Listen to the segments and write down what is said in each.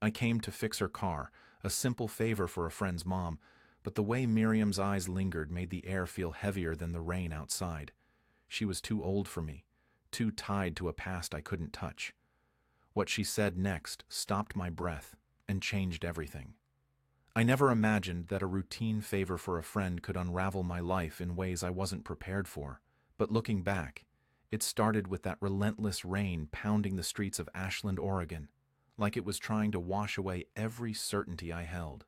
I came to fix her car, a simple favor for a friend's mom, but the way Miriam's eyes lingered made the air feel heavier than the rain outside. She was too old for me, too tied to a past I couldn't touch. What she said next stopped my breath and changed everything. I never imagined that a routine favor for a friend could unravel my life in ways I wasn't prepared for, but looking back, it started with that relentless rain pounding the streets of Ashland, Oregon, like it was trying to wash away every certainty I held.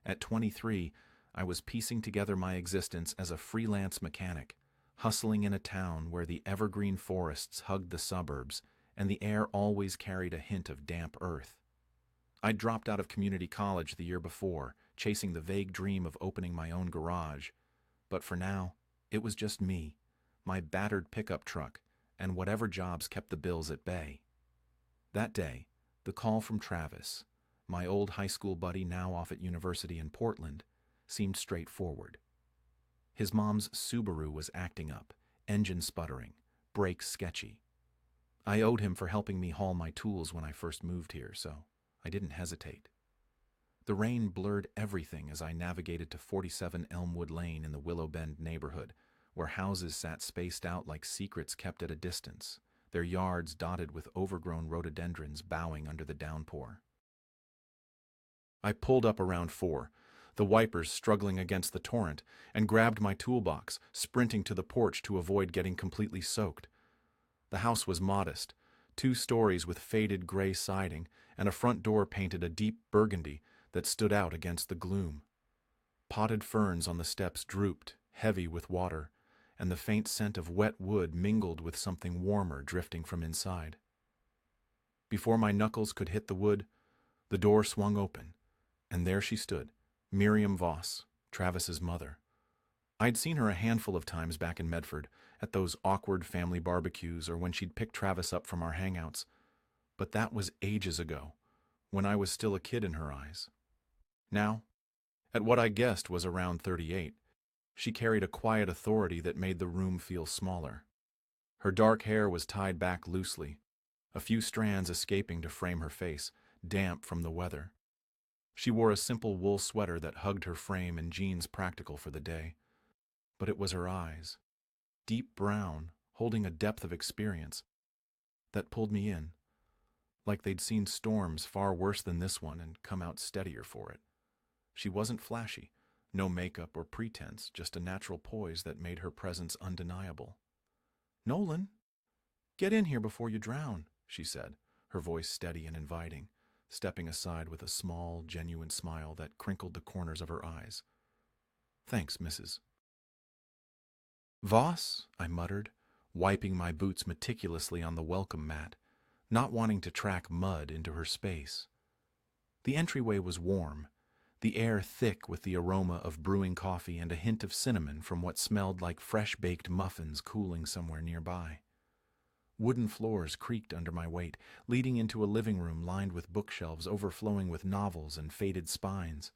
At 23, I was piecing together my existence as a freelance mechanic, hustling in a town where the evergreen forests hugged the suburbs and the air always carried a hint of damp earth. I'd dropped out of community college the year before, chasing the vague dream of opening my own garage. But for now, it was just me, my battered pickup truck, and whatever jobs kept the bills at bay. That day, the call from Travis, my old high school buddy now off at university in Portland, seemed straightforward. His mom's Subaru was acting up, engine sputtering, brakes sketchy. I owed him for helping me haul my tools when I first moved here, so I didn't hesitate. The rain blurred everything as I navigated to 47 Elmwood Lane in the Willow Bend neighborhood, where houses sat spaced out like secrets kept at a distance, their yards dotted with overgrown rhododendrons bowing under the downpour. I pulled up around 4, the wipers struggling against the torrent, and grabbed my toolbox, sprinting to the porch to avoid getting completely soaked. The house was modest, 2 stories with faded gray siding, and a front door painted a deep burgundy that stood out against the gloom. Potted ferns on the steps drooped, heavy with water, and the faint scent of wet wood mingled with something warmer drifting from inside. Before my knuckles could hit the wood, the door swung open, and there she stood, Miriam Voss, Travis's mother. I'd seen her a handful of times back in Medford, at those awkward family barbecues or when she'd pick Travis up from our hangouts, but that was ages ago, when I was still a kid in her eyes. Now, at what I guessed was around 38, she carried a quiet authority that made the room feel smaller. Her dark hair was tied back loosely, a few strands escaping to frame her face, damp from the weather. She wore a simple wool sweater that hugged her frame and jeans practical for the day. But it was her eyes, deep brown, holding a depth of experience, that pulled me in, like they'd seen storms far worse than this one and come out steadier for it. She wasn't flashy, no makeup or pretense, just a natural poise that made her presence undeniable. "Nolan, get in here before you drown," she said, her voice steady and inviting, stepping aside with a small, genuine smile that crinkled the corners of her eyes. "Thanks, Mrs. Voss," I muttered, wiping my boots meticulously on the welcome mat, not wanting to track mud into her space. The entryway was warm, the air thick with the aroma of brewing coffee and a hint of cinnamon from what smelled like fresh-baked muffins cooling somewhere nearby. Wooden floors creaked under my weight, leading into a living room lined with bookshelves overflowing with novels and faded spines,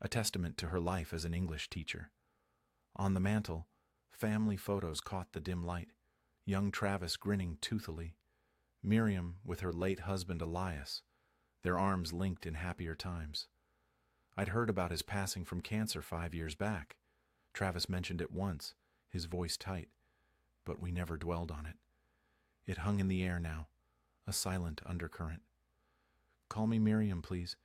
a testament to her life as an English teacher. On the mantel, family photos caught the dim light, young Travis grinning toothily, Miriam with her late husband Elias, their arms linked in happier times. I'd heard about his passing from cancer 5 years back. Travis mentioned it once, his voice tight, but we never dwelled on it. It hung in the air now, a silent undercurrent. "Call me Miriam, please.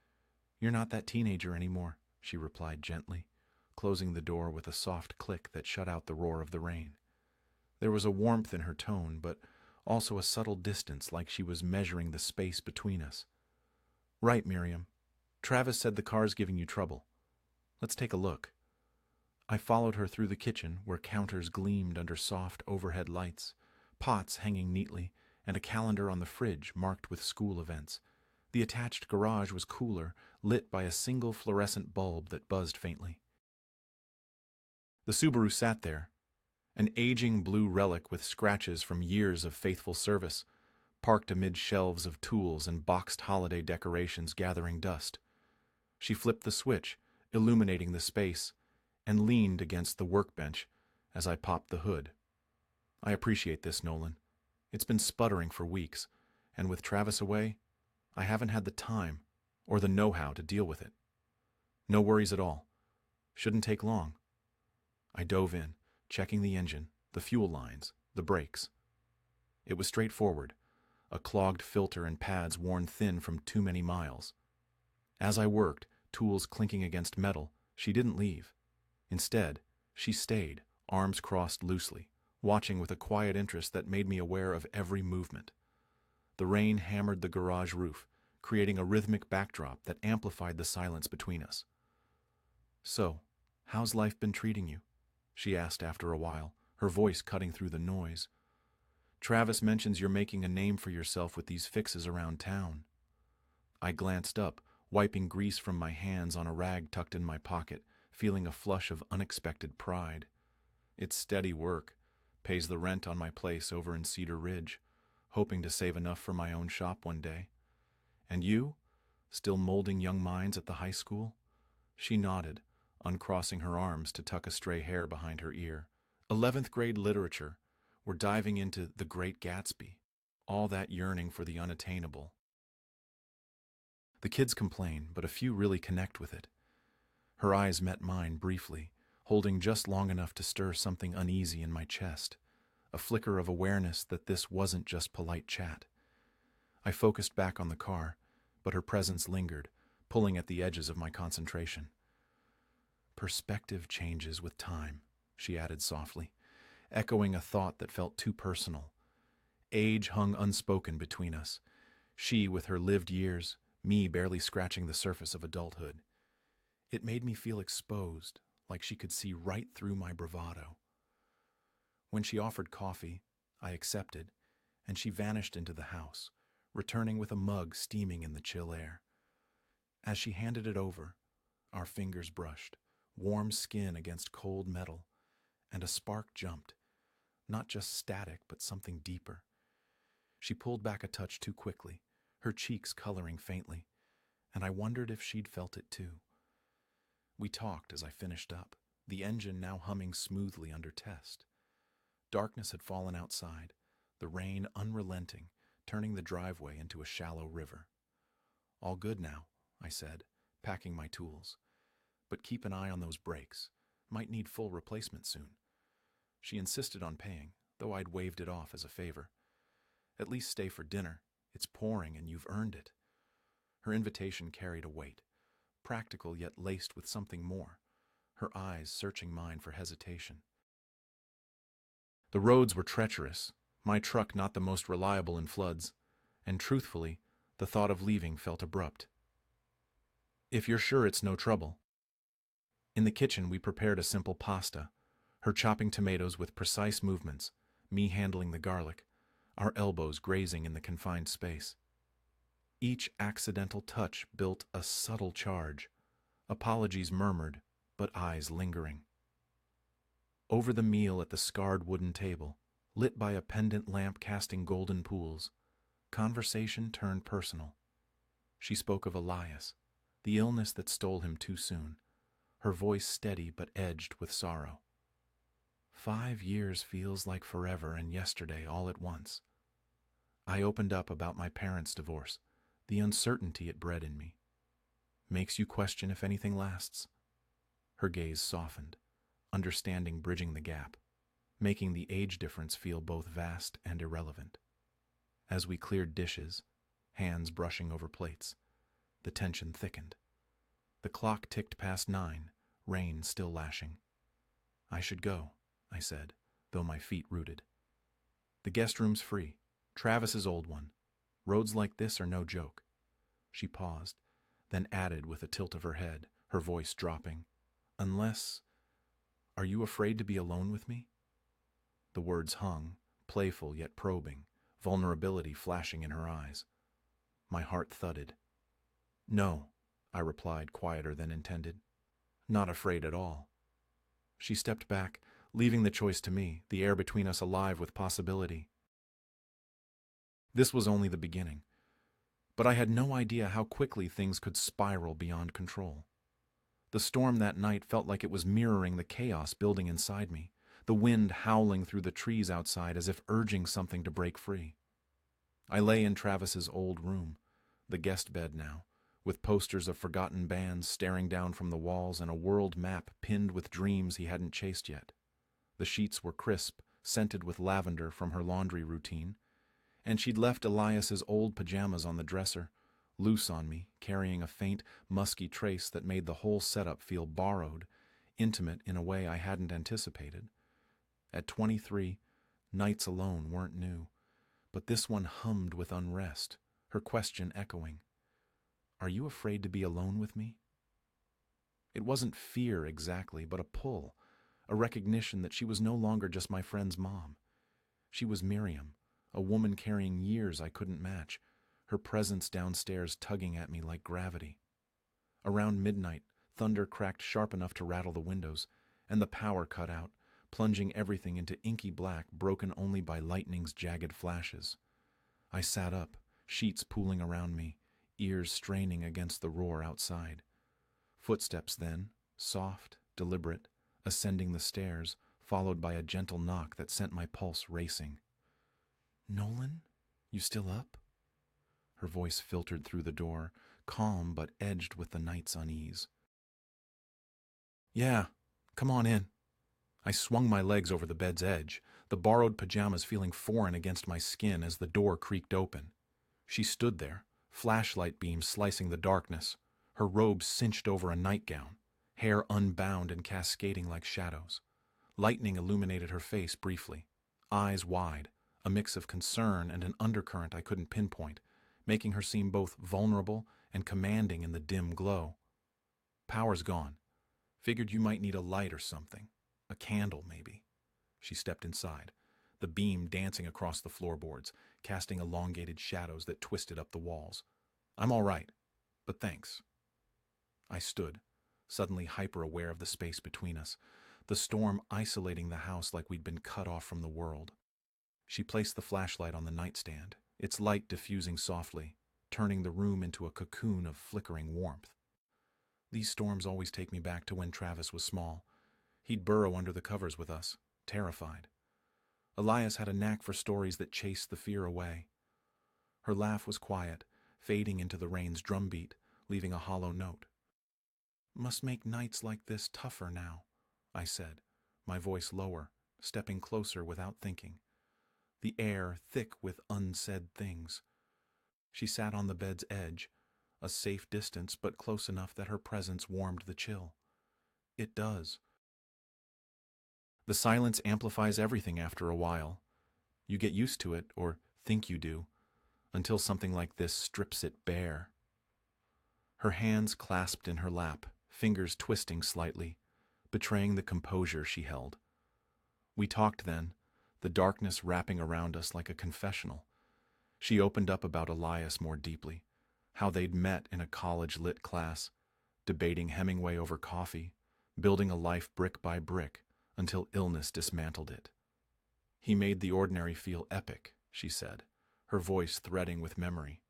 You're not that teenager anymore," she replied gently, closing the door with a soft click that shut out the roar of the rain. There was a warmth in her tone, but also a subtle distance, like she was measuring the space between us. "Right, Miriam. Travis said the car's giving you trouble. Let's take a look." I followed her through the kitchen, where counters gleamed under soft overhead lights, pots hanging neatly, and a calendar on the fridge marked with school events. The attached garage was cooler, lit by a single fluorescent bulb that buzzed faintly. The Subaru sat there, an aging blue relic with scratches from years of faithful service, parked amid shelves of tools and boxed holiday decorations gathering dust. She flipped the switch, illuminating the space, and leaned against the workbench as I popped the hood. "I appreciate this, Nolan. It's been sputtering for weeks, and with Travis away, I haven't had the time or the know-how to deal with it. No worries at all. Shouldn't take long. I dove in, checking the engine, the fuel lines, the brakes. It was straightforward, a clogged filter and pads worn thin from too many miles. As I worked, tools clinking against metal, she didn't leave. Instead, she stayed, arms crossed loosely, watching with a quiet interest that made me aware of every movement. The rain hammered the garage roof, creating a rhythmic backdrop that amplified the silence between us. "So, how's life been treating you?" she asked after a while, her voice cutting through the noise. "Travis mentions you're making a name for yourself with these fixes around town." I glanced up, wiping grease from my hands on a rag tucked in my pocket, feeling a flush of unexpected pride. It's steady work, pays the rent on my place over in Cedar Ridge, hoping to save enough for my own shop one day. "And you? Still molding young minds at the high school?" She nodded, uncrossing her arms to tuck a stray hair behind her ear. 11th grade literature. We're diving into The Great Gatsby. All that yearning for the unattainable. The kids complain, but a few really connect with it. Her eyes met mine briefly, holding just long enough to stir something uneasy in my chest, a flicker of awareness that this wasn't just polite chat. I focused back on the car, but her presence lingered, pulling at the edges of my concentration. "Perspective changes with time," she added softly, echoing a thought that felt too personal. Age hung unspoken between us, she with her lived years, me barely scratching the surface of adulthood. It made me feel exposed, like she could see right through my bravado. When she offered coffee, I accepted, and she vanished into the house, returning with a mug steaming in the chill air. As she handed it over, our fingers brushed, warm skin against cold metal, and a spark jumped, not just static, but something deeper. She pulled back a touch too quickly, her cheeks coloring faintly, and I wondered if she'd felt it too. We talked as I finished up, the engine now humming smoothly under test. Darkness had fallen outside, the rain unrelenting, turning the driveway into a shallow river. "All good now," I said, packing my tools. "But keep an eye on those brakes. Might need full replacement soon." She insisted on paying, though I'd waved it off as a favor. "At least stay for dinner. It's pouring and you've earned it." Her invitation carried a weight, practical yet laced with something more, her eyes searching mine for hesitation. The roads were treacherous, my truck not the most reliable in floods, and truthfully, the thought of leaving felt abrupt. "If you're sure it's no trouble." In the kitchen, we prepared a simple pasta, her chopping tomatoes with precise movements, me handling the garlic, our elbows grazing in the confined space. Each accidental touch built a subtle charge, apologies murmured, but eyes lingering. Over the meal at the scarred wooden table, lit by a pendant lamp casting golden pools, conversation turned personal. She spoke of Elias, the illness that stole him too soon, her voice steady but edged with sorrow. 5 years feels like forever and yesterday all at once. I opened up about my parents' divorce, the uncertainty it bred in me. Makes you question if anything lasts. Her gaze softened, understanding bridging the gap, making the age difference feel both vast and irrelevant. As we cleared dishes, hands brushing over plates, the tension thickened. The clock ticked past 9, rain still lashing. "I should go," I said, though my feet rooted. "The guest room's free, Travis's old one. Roads like this are no joke." She paused, then added with a tilt of her head, her voice dropping, "Unless, are you afraid to be alone with me?" The words hung, playful yet probing, vulnerability flashing in her eyes. My heart thudded. "No," I replied, quieter than intended. "Not afraid at all." She stepped back, leaving the choice to me, the air between us alive with possibility. This was only the beginning, but I had no idea how quickly things could spiral beyond control. The storm that night felt like it was mirroring the chaos building inside me, the wind howling through the trees outside as if urging something to break free. I lay in Travis's old room, the guest bed now, with posters of forgotten bands staring down from the walls and a world map pinned with dreams he hadn't chased yet. The sheets were crisp, scented with lavender from her laundry routine, and she'd left Elias's old pajamas on the dresser, loose on me, carrying a faint, musky trace that made the whole setup feel borrowed, intimate in a way I hadn't anticipated. At 23, nights alone weren't new, but this one hummed with unrest, her question echoing, "Are you afraid to be alone with me?" It wasn't fear exactly, but a pull, a recognition that she was no longer just my friend's mom. She was Miriam, a woman carrying years I couldn't match, her presence downstairs tugging at me like gravity. Around midnight, thunder cracked sharp enough to rattle the windows, and the power cut out, plunging everything into inky black broken only by lightning's jagged flashes. I sat up, sheets pooling around me, ears straining against the roar outside. Footsteps then, soft, deliberate, ascending the stairs, followed by a gentle knock that sent my pulse racing. "Nolan? You still up?" Her voice filtered through the door, calm but edged with the night's unease. "Yeah, come on in." I swung my legs over the bed's edge, the borrowed pajamas feeling foreign against my skin as the door creaked open. She stood there, flashlight beams slicing the darkness, her robe cinched over a nightgown, hair unbound and cascading like shadows. Lightning illuminated her face briefly, eyes wide, a mix of concern and an undercurrent I couldn't pinpoint, making her seem both vulnerable and commanding in the dim glow. "Power's gone. Figured you might need a light or something. A candle, maybe." She stepped inside, the beam dancing across the floorboards, casting elongated shadows that twisted up the walls. "I'm all right, but thanks." I stood, suddenly hyper-aware of the space between us, the storm isolating the house like we'd been cut off from the world. She placed the flashlight on the nightstand, its light diffusing softly, turning the room into a cocoon of flickering warmth. These storms always take me back to when Travis was small. He'd burrow under the covers with us, terrified. Elias had a knack for stories that chased the fear away. Her laugh was quiet, fading into the rain's drumbeat, leaving a hollow note. "Must make nights like this tougher now," I said, my voice lower, stepping closer without thinking. The air thick with unsaid things. She sat on the bed's edge, a safe distance but close enough that her presence warmed the chill. "It does. The silence amplifies everything after a while. You get used to it, or think you do, until something like this strips it bare." Her hands clasped in her lap, fingers twisting slightly, betraying the composure she held. We talked then, the darkness wrapping around us like a confessional. She opened up about Elias more deeply, how they'd met in a college lit class, debating Hemingway over coffee, building a life brick by brick until illness dismantled it. "He made the ordinary feel epic," she said, her voice threading with memory.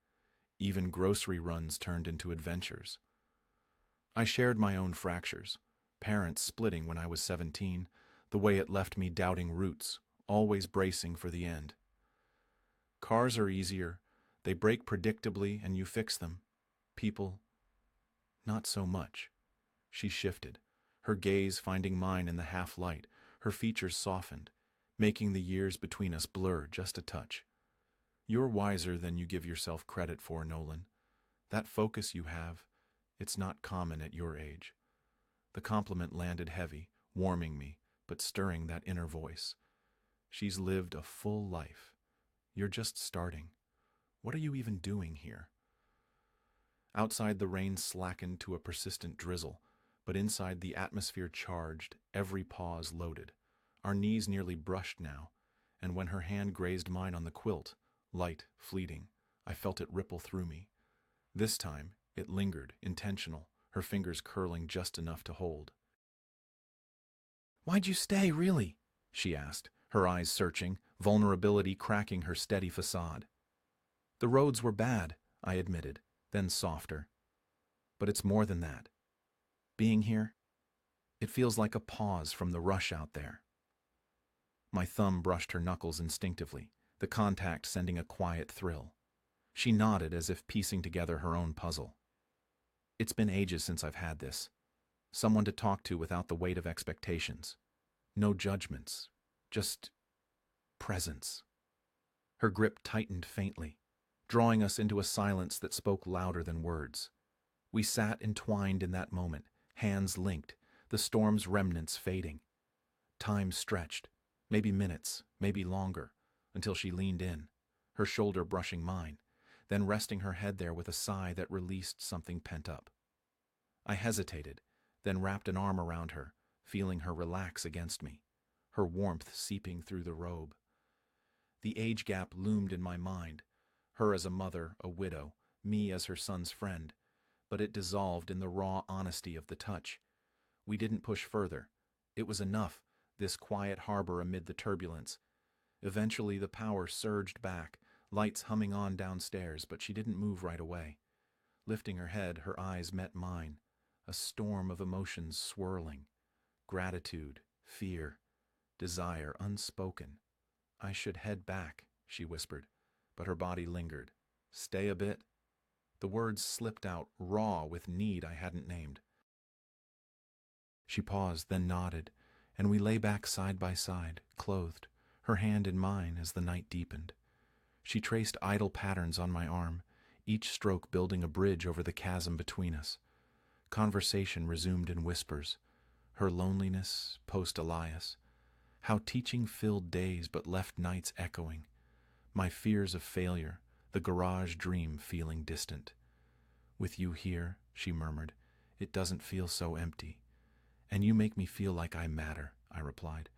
"Even grocery runs turned into adventures." I shared my own fractures, parents splitting when I was 17, the way it left me doubting roots, always bracing for the end. "Cars are easier. They break predictably and you fix them. People, not so much." She shifted, her gaze finding mine in the half-light, her features softened, making the years between us blur just a touch. "You're wiser than you give yourself credit for, Nolan. That focus you have, it's not common at your age." The compliment landed heavy, warming me, but stirring that inner voice. "She's lived a full life. You're just starting. What are you even doing here?" Outside, the rain slackened to a persistent drizzle, but inside the atmosphere charged, every pause loaded. Our knees nearly brushed now, and when her hand grazed mine on the quilt, light, fleeting, I felt it ripple through me. This time, it lingered, intentional, her fingers curling just enough to hold. "Why'd you stay, really?" she asked, her eyes searching, vulnerability cracking her steady facade. "The roads were bad," I admitted, then softer. "But it's more than that. Being here, it feels like a pause from the rush out there." My thumb brushed her knuckles instinctively, the contact sending a quiet thrill. She nodded as if piecing together her own puzzle. It's been ages since I've had this. Someone to talk to without the weight of expectations. No judgments, just presence. Her grip tightened faintly, drawing us into a silence that spoke louder than words. We sat entwined in that moment, hands linked, the storm's remnants fading. Time stretched, maybe minutes, maybe longer, until she leaned in, her shoulder brushing mine, then resting her head there with a sigh that released something pent up. I hesitated, then wrapped an arm around her, feeling her relax against me, her warmth seeping through the robe. The age gap loomed in my mind, her as a mother, a widow, me as her son's friend, but it dissolved in the raw honesty of the touch. We didn't push further. It was enough, this quiet harbor amid the turbulence. Eventually the power surged back, lights humming on downstairs, but she didn't move right away. Lifting her head, her eyes met mine, a storm of emotions swirling. Gratitude, fear, desire unspoken. "I should head back," she whispered, but her body lingered. "Stay a bit?" The words slipped out, raw with need I hadn't named. She paused, then nodded, and we lay back side by side, clothed, her hand in mine as the night deepened. She traced idle patterns on my arm, each stroke building a bridge over the chasm between us. Conversation resumed in whispers. Her loneliness, post-Elias. How teaching filled days but left nights echoing. My fears of failure, the garage dream feeling distant. "With you here," she murmured, "it doesn't feel so empty." "And you make me feel like I matter," I replied,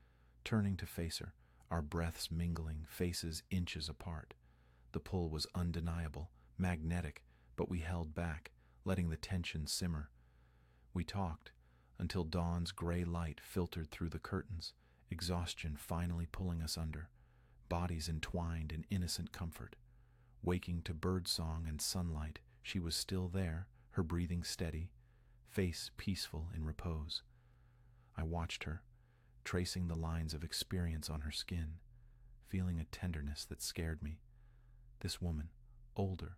turning to face her, our breaths mingling, faces inches apart. The pull was undeniable, magnetic, but we held back, letting the tension simmer. We talked, until dawn's gray light filtered through the curtains, exhaustion finally pulling us under, bodies entwined in innocent comfort. Waking to birdsong and sunlight, she was still there, her breathing steady, face peaceful in repose. I watched her, tracing the lines of experience on her skin, feeling a tenderness that scared me. This woman, older,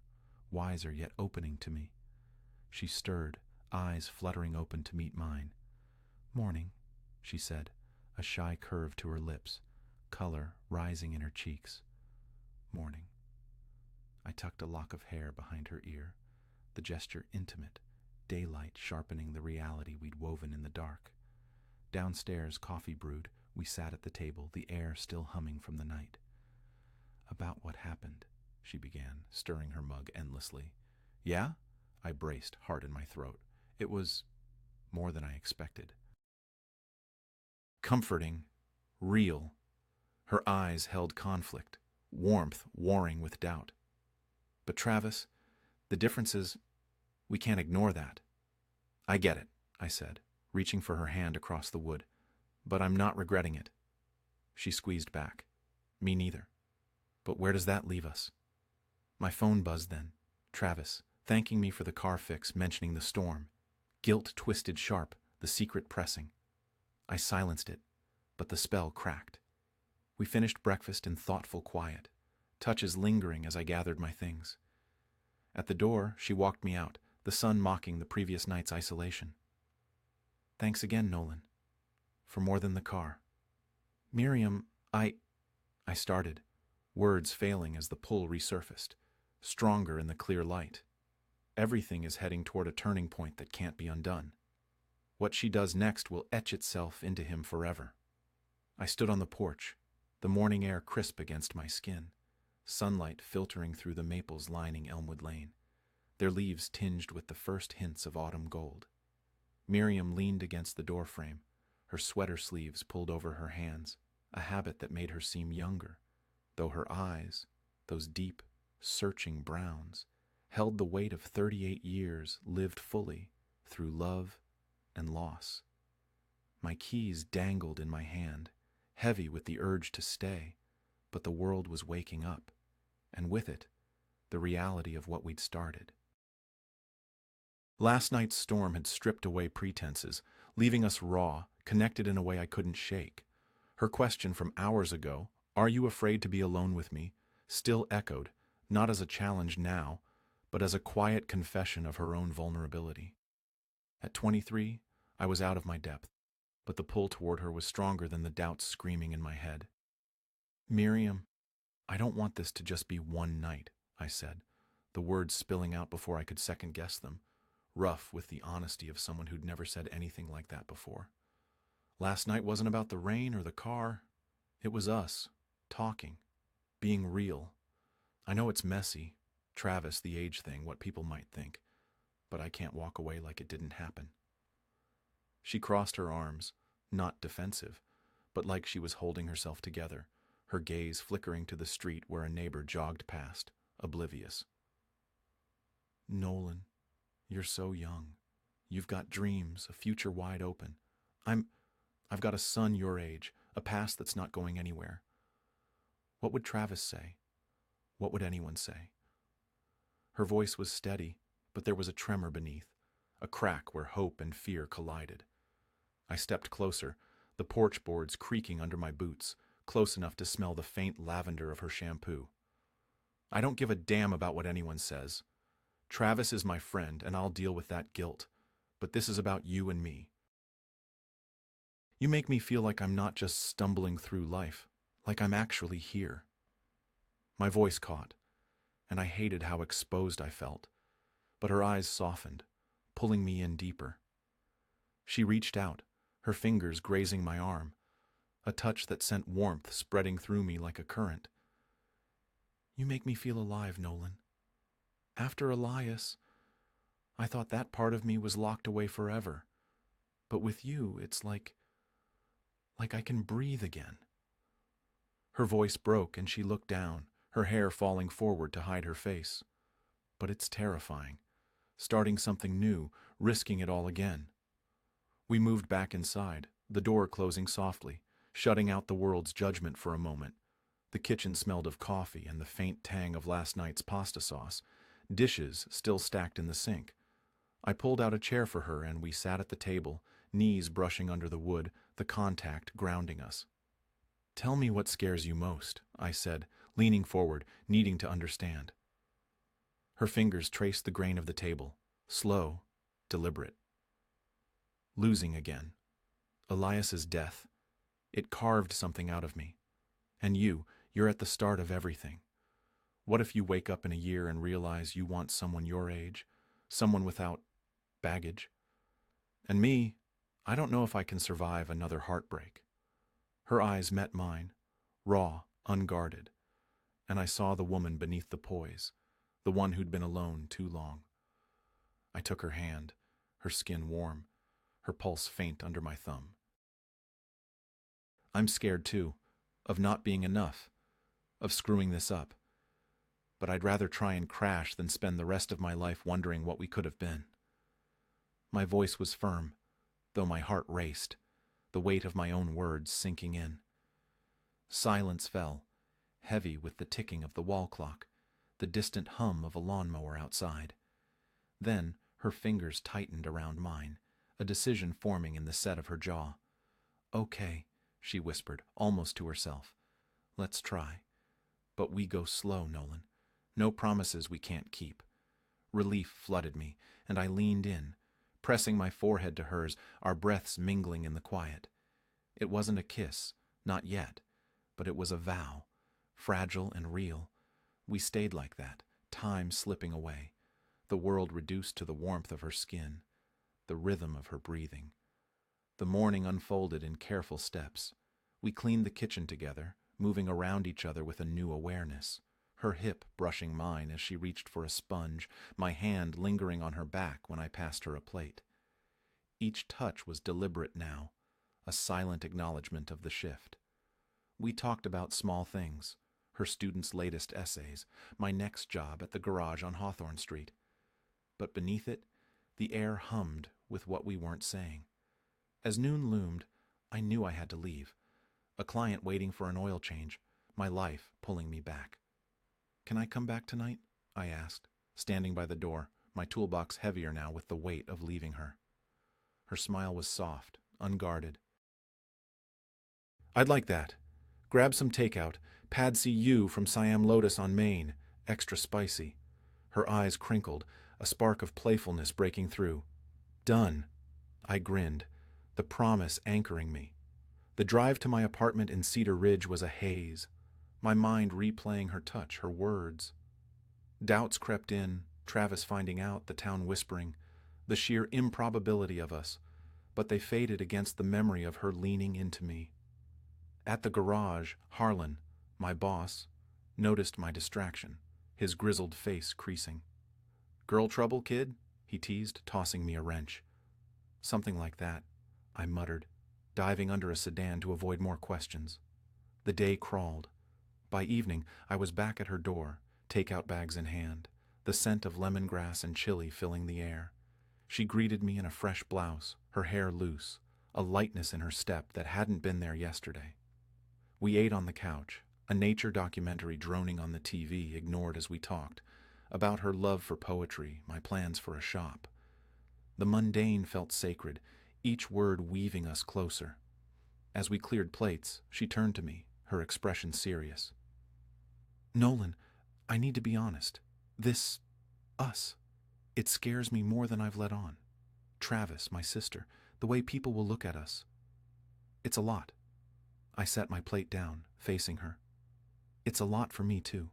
wiser yet opening to me. She stirred, eyes fluttering open to meet mine. "Morning," she said, a shy curve to her lips, color rising in her cheeks. "Morning." I tucked a lock of hair behind her ear, the gesture intimate, daylight sharpening the reality we'd woven in the dark. Downstairs, coffee brewed, we sat at the table, the air still humming from the night. "About what happened," she began, stirring her mug endlessly. "Yeah?" I braced, heart in my throat. It was more than I expected. Comforting, real. Her eyes held conflict, warmth warring with doubt. "But Travis, the difference is, we can't ignore that." "I get it," I said, reaching for her hand across the wood. "But I'm not regretting it." She squeezed back. "Me neither. But where does that leave us?" My phone buzzed then. Travis, thanking me for the car fix, mentioning the storm. Guilt twisted sharp, the secret pressing. I silenced it, but the spell cracked. We finished breakfast in thoughtful quiet, touches lingering as I gathered my things. At the door, she walked me out, the sun mocking the previous night's isolation. "Thanks again, Nolan. For more than the car." "Miriam, I started, words failing as the pull resurfaced, stronger in the clear light. Everything is heading toward a turning point that can't be undone. What she does next will etch itself into him forever. I stood on the porch, the morning air crisp against my skin, sunlight filtering through the maples lining Elmwood Lane, their leaves tinged with the first hints of autumn gold. Miriam leaned against the doorframe, her sweater sleeves pulled over her hands, a habit that made her seem younger, though her eyes, those deep, searching browns, held the weight of 38 years lived fully through love and loss. My keys dangled in my hand, heavy with the urge to stay, but the world was waking up, and with it, the reality of what we'd started. Last night's storm had stripped away pretenses, leaving us raw, connected in a way I couldn't shake. Her question from hours ago, "Are you afraid to be alone with me?" still echoed, not as a challenge now, but as a quiet confession of her own vulnerability. At 23, I was out of my depth, but the pull toward her was stronger than the doubts screaming in my head. Miriam, I don't want this to just be one night, I said, the words spilling out before I could second-guess them, rough with the honesty of someone who'd never said anything like that before. Last night wasn't about the rain or the car. It was us, talking, being real. I know it's messy, Travis, the age thing, what people might think, but I can't walk away like it didn't happen. She crossed her arms, not defensive, but like she was holding herself together, her gaze flickering to the street where a neighbor jogged past, oblivious. Nolan, you're so young. You've got dreams, a future wide open. I've got a son your age, a past that's not going anywhere. What would Travis say? What would anyone say? Her voice was steady, but there was a tremor beneath, a crack where hope and fear collided. I stepped closer, the porch boards creaking under my boots, close enough to smell the faint lavender of her shampoo. I don't give a damn about what anyone says. Travis is my friend, and I'll deal with that guilt. But this is about you and me. You make me feel like I'm not just stumbling through life, like I'm actually here. My voice caught, and I hated how exposed I felt, but her eyes softened, pulling me in deeper. She reached out, her fingers grazing my arm, a touch that sent warmth spreading through me like a current. You make me feel alive, Nolan. After Elias, I thought that part of me was locked away forever, but with you, it's like I can breathe again. Her voice broke and she looked down, her hair falling forward to hide her face. But it's terrifying, starting something new, risking it all again. We moved back inside, the door closing softly, shutting out the world's judgment for a moment. The kitchen smelled of coffee and the faint tang of last night's pasta sauce, dishes still stacked in the sink. I pulled out a chair for her and we sat at the table, knees brushing under the wood, the contact grounding us. Tell me what scares you most, I said, leaning forward, needing to understand. Her fingers traced the grain of the table, slow, deliberate. Losing again. Elias's death. It carved something out of me. And you're at the start of everything. What if you wake up in a year and realize you want someone your age, someone without baggage? And me, I don't know if I can survive another heartbreak. Her eyes met mine, raw, unguarded, and I saw the woman beneath the poise, the one who'd been alone too long. I took her hand, her skin warm, her pulse faint under my thumb. I'm scared too, of not being enough, of screwing this up. But I'd rather try and crash than spend the rest of my life wondering what we could have been. My voice was firm, though my heart raced, the weight of my own words sinking in. Silence fell, heavy with the ticking of the wall clock, the distant hum of a lawnmower outside. Then her fingers tightened around mine, a decision forming in the set of her jaw. Okay, she whispered, almost to herself. Let's try. But we go slow, Nolan. No promises we can't keep. Relief flooded me, and I leaned in, pressing my forehead to hers, our breaths mingling in the quiet. It wasn't a kiss, not yet, but it was a vow, fragile and real. We stayed like that, time slipping away, the world reduced to the warmth of her skin, the rhythm of her breathing. The morning unfolded in careful steps. We cleaned the kitchen together, moving around each other with a new awareness, her hip brushing mine as she reached for a sponge, my hand lingering on her back when I passed her a plate. Each touch was deliberate now, a silent acknowledgement of the shift. We talked about small things, her students' latest essays, my next job at the garage on Hawthorne Street. But beneath it, the air hummed with what we weren't saying. As noon loomed, I knew I had to leave. A client waiting for an oil change, my life pulling me back. Can I come back tonight? I asked, standing by the door, my toolbox heavier now with the weight of leaving her. Her smile was soft, unguarded. I'd like that. Grab some takeout, Pad See You from Siam Lotus on Main, extra spicy. Her eyes crinkled, a spark of playfulness breaking through. Done. I grinned, the promise anchoring me. The drive to my apartment in Cedar Ridge was a haze, my mind replaying her touch, her words. Doubts crept in, Travis finding out, the town whispering, the sheer improbability of us, but they faded against the memory of her leaning into me. At the garage, Harlan, my boss, noticed my distraction, his grizzled face creasing. "Girl trouble, kid?" he teased, tossing me a wrench. "Something like that," I muttered, diving under a sedan to avoid more questions. The day crawled. By evening, I was back at her door, takeout bags in hand, the scent of lemongrass and chili filling the air. She greeted me in a fresh blouse, her hair loose, a lightness in her step that hadn't been there yesterday. We ate on the couch, a nature documentary droning on the TV ignored as we talked, about her love for poetry, my plans for a shop. The mundane felt sacred, each word weaving us closer. As we cleared plates, she turned to me, her expression serious. "Nolan, I need to be honest. Us, it scares me more than I've let on. Travis, my sister, the way people will look at us. It's a lot." I set my plate down, facing her. "It's a lot for me too,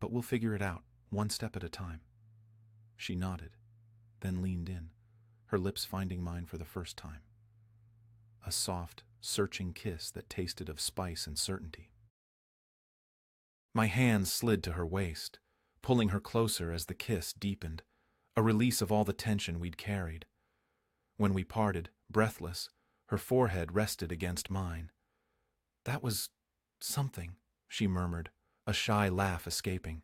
but we'll figure it out, one step at a time." She nodded, then leaned in, her lips finding mine for the first time. A soft, searching kiss that tasted of spice and certainty. My hands slid to her waist, pulling her closer as the kiss deepened, a release of all the tension we'd carried. When we parted, breathless, her forehead rested against mine. "That was something," she murmured, a shy laugh escaping.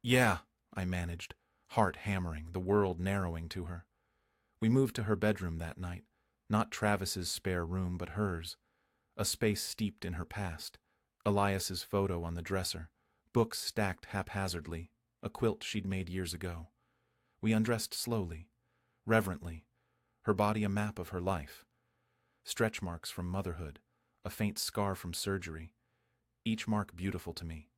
"Yeah," I managed, heart hammering, the world narrowing to her. We moved to her bedroom that night, not Travis's spare room, but hers, a space steeped in her past, Elias's photo on the dresser, books stacked haphazardly, a quilt she'd made years ago. We undressed slowly, reverently, her body a map of her life. Stretch marks from motherhood, a faint scar from surgery, each mark beautiful to me.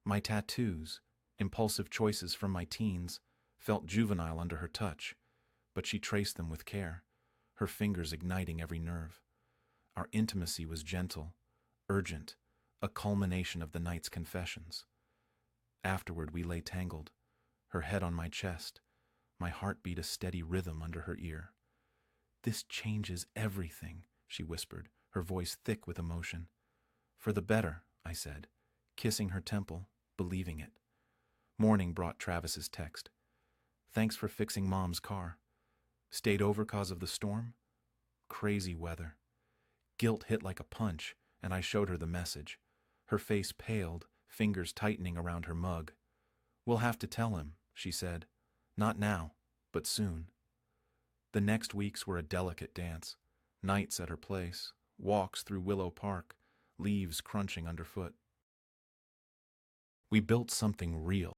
My tattoos, impulsive choices from my teens, felt juvenile under her touch, but she traced them with care, her fingers igniting every nerve. Our intimacy was gentle, urgent, a culmination of the night's confessions. Afterward we lay tangled, her head on my chest, my heart beat a steady rhythm under her ear. "This changes everything," she whispered, her voice thick with emotion. "For the better," I said, kissing her temple, believing it. Morning brought Travis's text. "Thanks for fixing Mom's car. Stayed over 'cause of the storm? Crazy weather." Guilt hit like a punch, and I showed her the message. Her face paled, fingers tightening around her mug. "We'll have to tell him," she said. "Not now, but soon." The next weeks were a delicate dance. Nights at her place, walks through Willow Park, leaves crunching underfoot. We built something real.